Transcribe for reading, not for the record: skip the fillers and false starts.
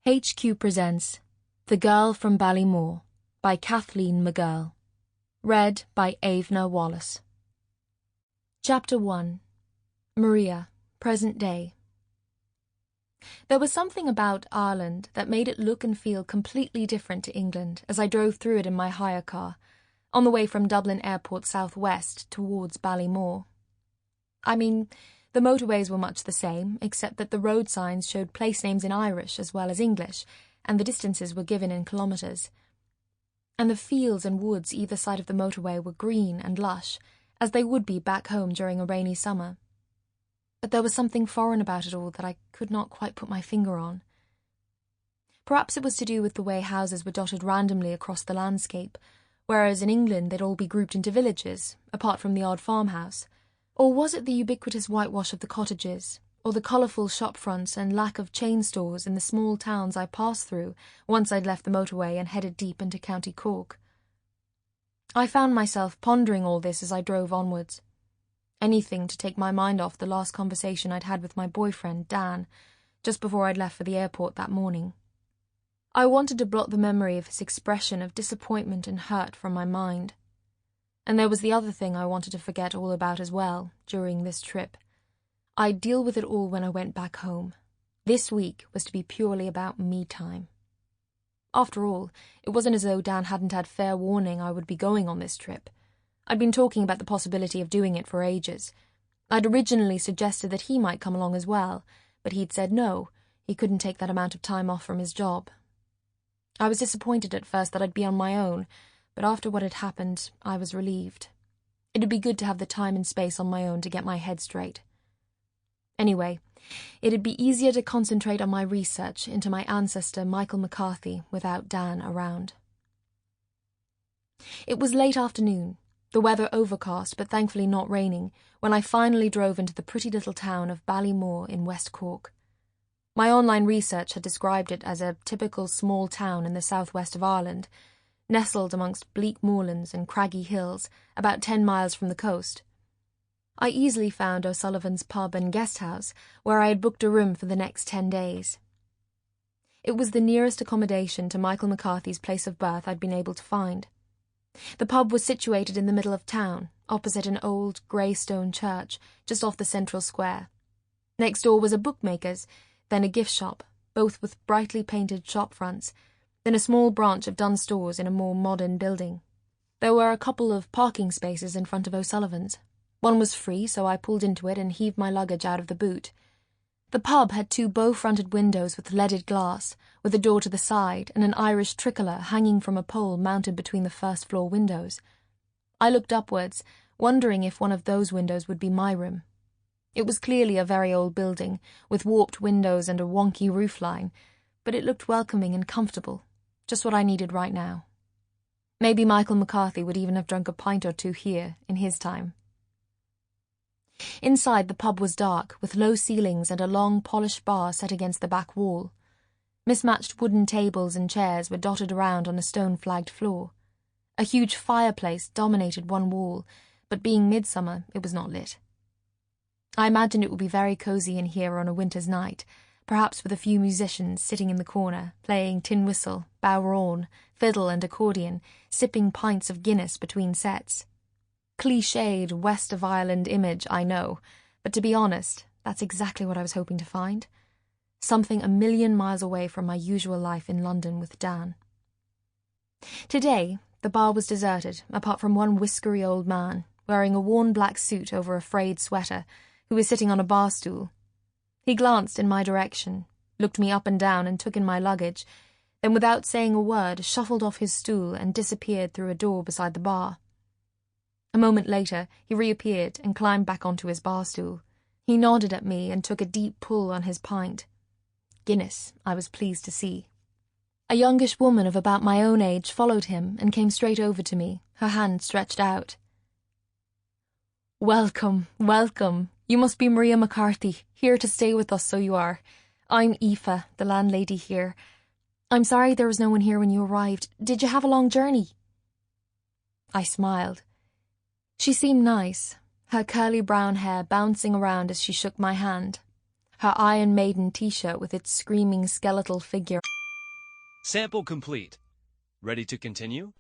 HQ presents The Girl from Ballymor by Kathleen Mcgurl. Read by Avena, Wallace. Chapter 1. Maria, Present Day. There was something about Ireland that made it look and feel completely different to England as I drove through it in my hire car, on the way from Dublin Airport southwest towards Ballymor. I mean, the motorways were much the same, except that the road signs showed place names in Irish as well as English, and the distances were given in kilometres. And the fields and woods either side of the motorway were green and lush, as they would be back home during a rainy summer. But there was something foreign about it all that I could not quite put my finger on. Perhaps it was to do with the way houses were dotted randomly across the landscape, whereas in England they'd all be grouped into villages, apart from the odd farmhouse. Or was it the ubiquitous whitewash of the cottages, or the colourful shop fronts and lack of chain stores in the small towns I passed through once I'd left the motorway and headed deep into County Cork? I found myself pondering all this as I drove onwards. Anything to take my mind off the last conversation I'd had with my boyfriend, Dan, just before I'd left for the airport that morning. I wanted to blot the memory of his expression of disappointment and hurt from my mind. And there was the other thing I wanted to forget all about as well, during this trip. I'd deal with it all when I went back home. This week was to be purely about me time. After all, it wasn't as though Dan hadn't had fair warning I would be going on this trip. I'd been talking about the possibility of doing it for ages. I'd originally suggested that he might come along as well, but he'd said no, he couldn't take that amount of time off from his job. I was disappointed at first that I'd be on my own, but after what had happened, I was relieved. It'd be good to have the time and space on my own to get my head straight. Anyway, it'd be easier to concentrate on my research into my ancestor Michael McCarthy without Dan around. It was late afternoon, the weather overcast but thankfully not raining, when I finally drove into the pretty little town of Ballymor in West Cork. My online research had described it as a typical small town in the southwest of Ireland, nestled amongst bleak moorlands and craggy hills, about 10 miles from the coast. I easily found O'Sullivan's pub and guest house, where I had booked a room for the next 10 days. It was the nearest accommodation to Michael McCarthy's place of birth I'd been able to find. The pub was situated in the middle of town, opposite an old grey stone church, just off the central square. Next door was a bookmaker's, then a gift shop, both with brightly painted shop fronts, then a small branch of Dunn Stores in a more modern building. There were a couple of parking spaces in front of O'Sullivan's. One was free, so I pulled into it and heaved my luggage out of the boot. The pub had 2 bow-fronted windows with leaded glass, with a door to the side and an Irish tricolour hanging from a pole mounted between the first-floor windows. I looked upwards, wondering if one of those windows would be my room. It was clearly a very old building, with warped windows and a wonky roofline, but it looked welcoming and comfortable. Just what I needed right now. Maybe Michael McCarthy would even have drunk a pint or 2 here, in his time. Inside, the pub was dark, with low ceilings and a long, polished bar set against the back wall. Mismatched wooden tables and chairs were dotted around on a stone-flagged floor. A huge fireplace dominated one wall, but being midsummer, it was not lit. I imagined it would be very cosy in here on a winter's night, perhaps with a few musicians sitting in the corner, playing tin whistle, bowron, fiddle and accordion, sipping pints of Guinness between sets. Clichéd West of Ireland image, I know, but to be honest, that's exactly what I was hoping to find. Something a million miles away from my usual life in London with Dan. Today, the bar was deserted, apart from one whiskery old man, wearing a worn black suit over a frayed sweater, who was sitting on a bar stool. He glanced in my direction, looked me up and down and took in my luggage, then without saying a word shuffled off his stool and disappeared through a door beside the bar. A moment later, he reappeared and climbed back onto his bar stool. He nodded at me and took a deep pull on his pint. Guinness, I was pleased to see. A youngish woman of about my own age followed him and came straight over to me, her hand stretched out. "Welcome, welcome. You must be Maria McCarthy, here to stay with us, so you are. I'm Aoife, the landlady here. I'm sorry there was no one here when you arrived. Did you have a long journey?" I smiled. She seemed nice, her curly brown hair bouncing around as she shook my hand. Her Iron Maiden t-shirt with its screaming skeletal figure Sample complete. Ready to continue?